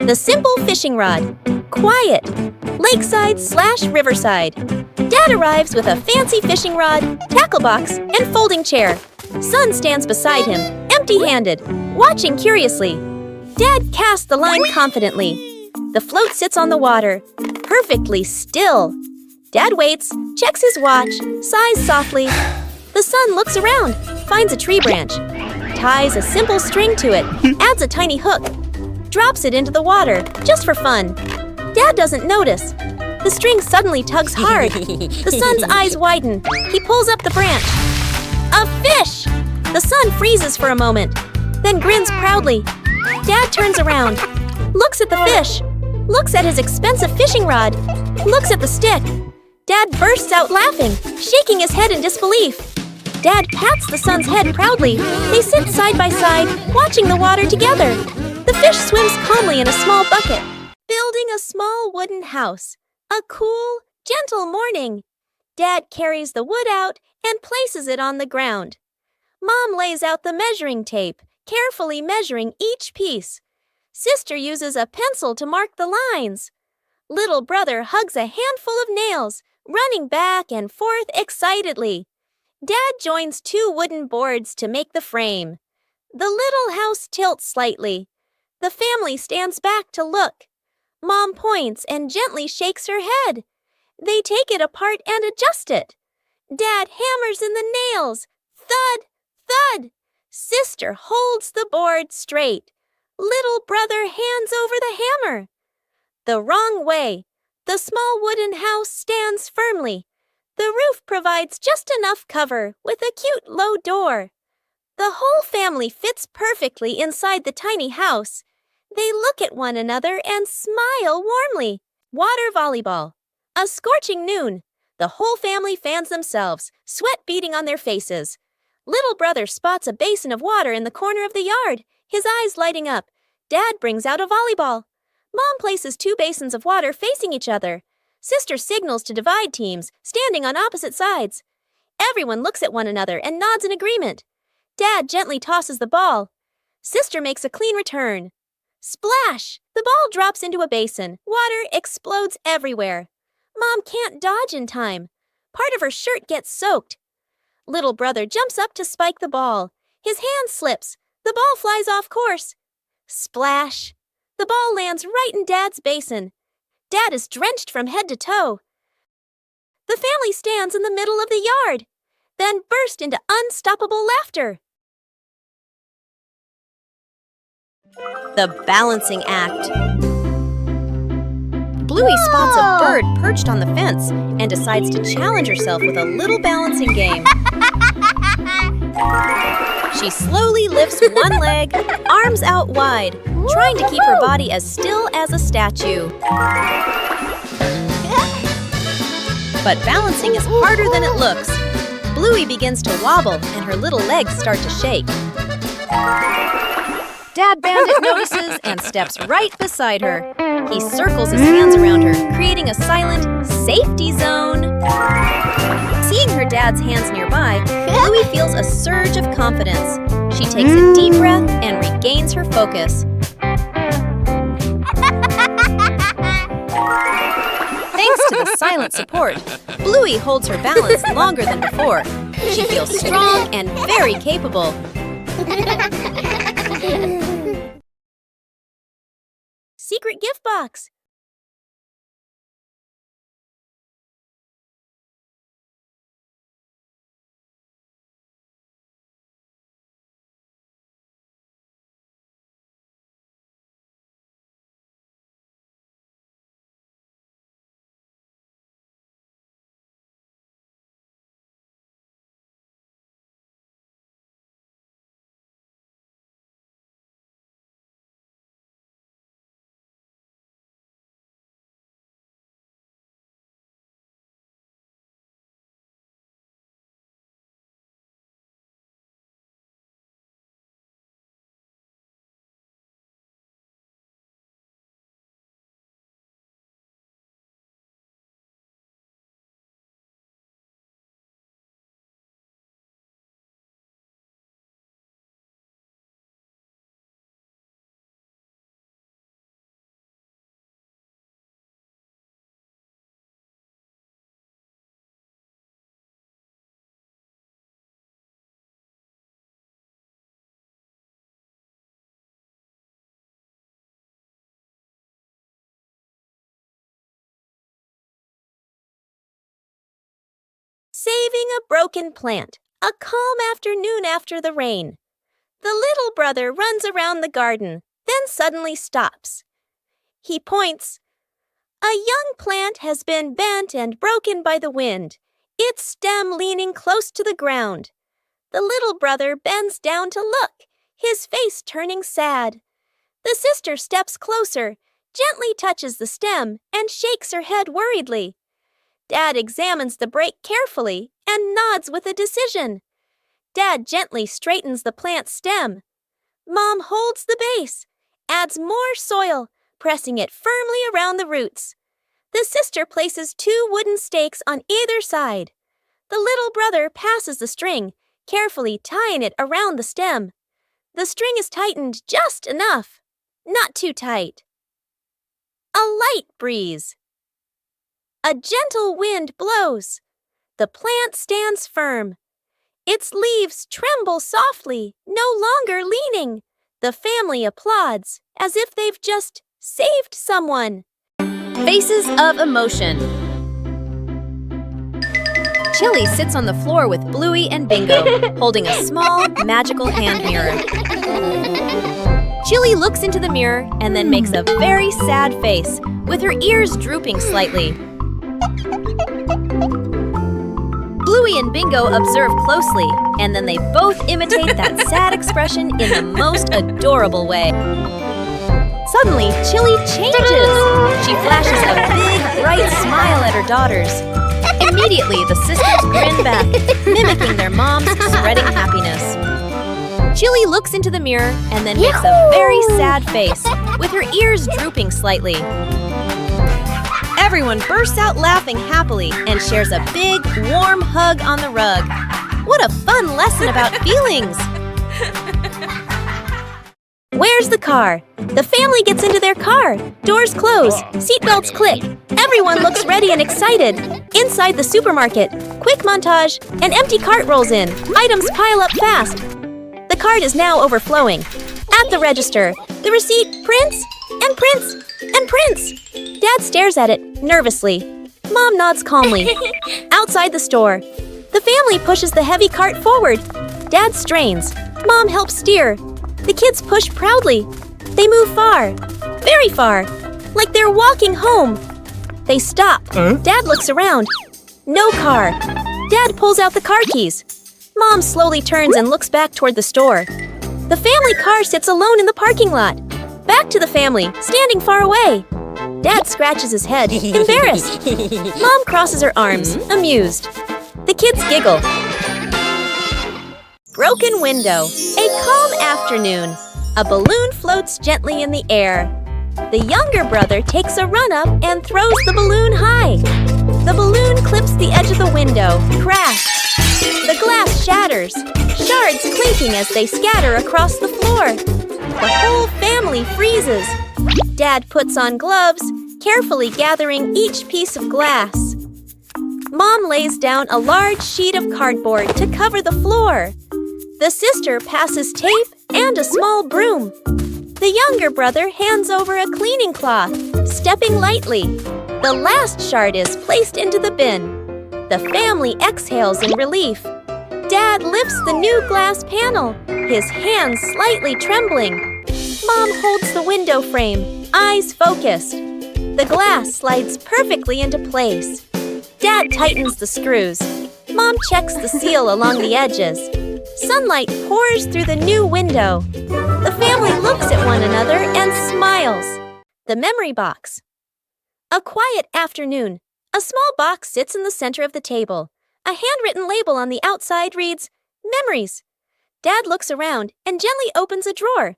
The simple fishing rod. Quiet. Lakeside/riverside. Dad arrives with a fancy fishing rod, tackle box, and folding chair. Son stands beside him, empty-handed, watching curiously. Dad casts the line confidently. The float sits on the water, perfectly still. Dad waits, checks his watch, sighs softly. The son looks around, finds a tree branch, ties a simple string to it, adds a tiny hook, drops it into the water, just for fun. Dad doesn't notice. The string suddenly tugs hard. The son's eyes widen. He pulls up the branch. A fish! The son freezes for a moment, then grins proudly. Dad turns around, looks at the fish, looks at his expensive fishing rod, looks at the stick. Dad bursts out laughing, shaking his head in disbelief. Dad pats the son's head proudly. They sit side by side, watching the water together. The fish swims calmly in a small bucket. Building a small wooden house. A cool, gentle morning. Dad carries the wood out and places it on the ground. Mom lays out the measuring tape, carefully measuring each piece. Sister uses a pencil to mark the lines. Little brother hugs a handful of nails, running back and forth excitedly. Dad joins two wooden boards to make the frame. The little house tilts slightly. The family stands back to look. Mom points and gently shakes her head. They take it apart and adjust it. Dad hammers in the nails. Thud, thud. Sister holds the board straight. Little brother hands over the hammer. The wrong way. The small wooden house stands firmly. The roof provides just enough cover with a cute low door. The whole family fits perfectly inside the tiny house. They look at one another and smile warmly. Water volleyball. A scorching noon. The whole family fans themselves, sweat beading on their faces. Little brother spots a basin of water in the corner of the yard, his eyes lighting up. Dad brings out a volleyball. Mom places two basins of water facing each other. Sister signals to divide teams, standing on opposite sides. Everyone looks at one another and nods in agreement. Dad gently tosses the ball. Sister makes a clean return. Splash! The ball drops into a basin. Water explodes everywhere. Mom can't dodge in time. Part of her shirt gets soaked. Little brother jumps up to spike the ball. His hand slips. The ball flies off course. Splash! The ball lands right in Dad's basin. Dad is drenched from head to toe. The family stands in the middle of the yard, then burst into unstoppable laughter. The balancing act. Bluey spots a bird perched on the fence and decides to challenge herself with a little balancing game. She slowly lifts one leg, arms out wide, trying to keep her body as still as a statue. But balancing is harder than it looks. Bluey begins to wobble and her little legs start to shake. Dad Bandit notices and steps right beside her. He circles his hands around her, creating a silent safety zone. Seeing her dad's hands nearby, Bluey feels a surge of confidence. She takes a deep breath and regains her focus. Thanks to the silent support, Bluey holds her balance longer than before. She feels strong and very capable. Secret gift box. Saving a broken plant, a calm afternoon after the rain. The little brother runs around the garden, then suddenly stops. He points. A young plant has been bent and broken by the wind, its stem leaning close to the ground. The little brother bends down to look, his face turning sad. The sister steps closer, gently touches the stem, and shakes her head worriedly. Dad examines the break carefully and nods with a decision. Dad gently straightens the plant's stem. Mom holds the base, adds more soil, pressing it firmly around the roots. The sister places 2 wooden stakes on either side. The little brother passes the string, carefully tying it around the stem. The string is tightened just enough, not too tight. A light breeze. A gentle wind blows. The plant stands firm. Its leaves tremble softly, no longer leaning. The family applauds as if they've just saved someone. Faces of emotion. Chilli sits on the floor with Bluey and Bingo, holding a small, magical hand mirror. Chilli looks into the mirror and then makes a very sad face, with her ears drooping slightly. Bluey and Bingo observe closely, and then they both imitate that sad expression in the most adorable way. Suddenly, Chilli changes. She flashes a big, bright smile at her daughters. Immediately, the sisters grin back, mimicking their mom's spreading happiness. Chilli looks into the mirror and then makes a very sad face, with her ears drooping slightly. Everyone bursts out laughing happily and shares a big, warm hug on the rug. What a fun lesson about feelings! Where's the car? The family gets into their car. Doors close. Seatbelts click. Everyone looks ready and excited. Inside the supermarket, quick montage, an empty cart rolls in. Items pile up fast. The cart is now overflowing. At the register, the receipt prints and prints and prints. Dad stares at it nervously. Mom nods calmly. Outside the store, the family pushes the heavy cart forward. Dad strains. Mom helps steer. The kids push proudly. They move far, very far, like they're walking home. They stop. Dad looks around. No car. Dad pulls out the car keys. Mom slowly turns and looks back toward the store. The family car sits alone in the parking lot. Back to the family, standing far away. Dad scratches his head, embarrassed. Mom crosses her arms, amused. The kids giggle. Broken window. A calm afternoon. A balloon floats gently in the air. The younger brother takes a run up and throws the balloon high. The balloon clips the edge of the window. Crash! The glass shatters, shards clinking as they scatter across the floor. The whole family freezes. Dad puts on gloves, carefully gathering each piece of glass. Mom lays down a large sheet of cardboard to cover the floor. The sister passes tape and a small broom. The younger brother hands over a cleaning cloth, stepping lightly. The last shard is placed into the bin. The family exhales in relief. Dad lifts the new glass panel, his hands slightly trembling. Mom holds the window frame, eyes focused. The glass slides perfectly into place. Dad tightens the screws. Mom checks the seal along the edges. Sunlight pours through the new window. The family looks at one another and smiles. The memory box. A quiet afternoon. A small box sits in the center of the table. A handwritten label on the outside reads, Memories. Dad looks around and gently opens a drawer.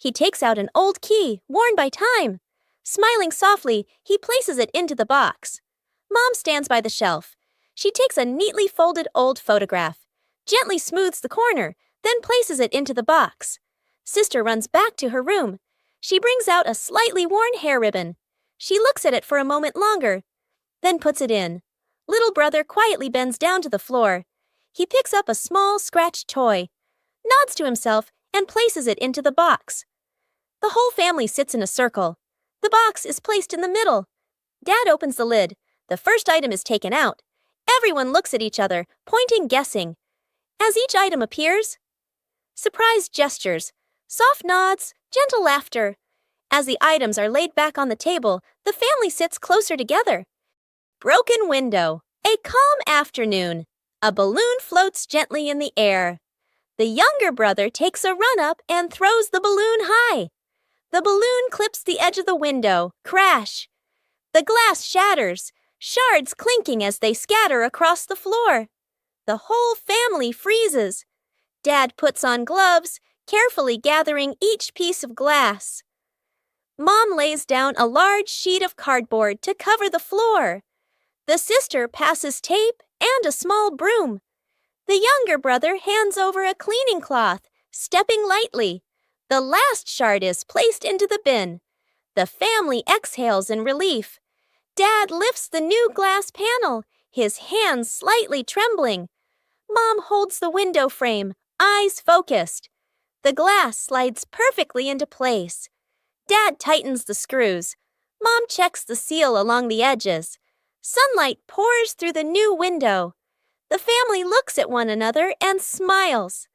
He takes out an old key, worn by time. Smiling softly, he places it into the box. Mom stands by the shelf. She takes a neatly folded old photograph, gently smooths the corner, then places it into the box. Sister runs back to her room. She brings out a slightly worn hair ribbon. She looks at it for a moment longer, then puts it in. Little brother quietly bends down to the floor. He picks up a small, scratched toy, nods to himself, and places it into the box. The whole family sits in a circle. The box is placed in the middle. Dad opens the lid. The first item is taken out. Everyone looks at each other, pointing, guessing. As each item appears, surprised gestures, soft nods, gentle laughter. As the items are laid back on the table, the family sits closer together. Broken window. A calm afternoon. A balloon floats gently in the air. The younger brother takes a run up and throws the balloon high. The balloon clips the edge of the window. Crash! The glass shatters, shards clinking as they scatter across the floor. The whole family freezes. Dad puts on gloves, carefully gathering each piece of glass. Mom lays down a large sheet of cardboard to cover the floor. The sister passes tape and a small broom. The younger brother hands over a cleaning cloth, stepping lightly. The last shard is placed into the bin. The family exhales in relief. Dad lifts the new glass panel, his hands slightly trembling. Mom holds the window frame, eyes focused. The glass slides perfectly into place. Dad tightens the screws. Mom checks the seal along the edges. Sunlight pours through the new window. The family looks at one another and smiles.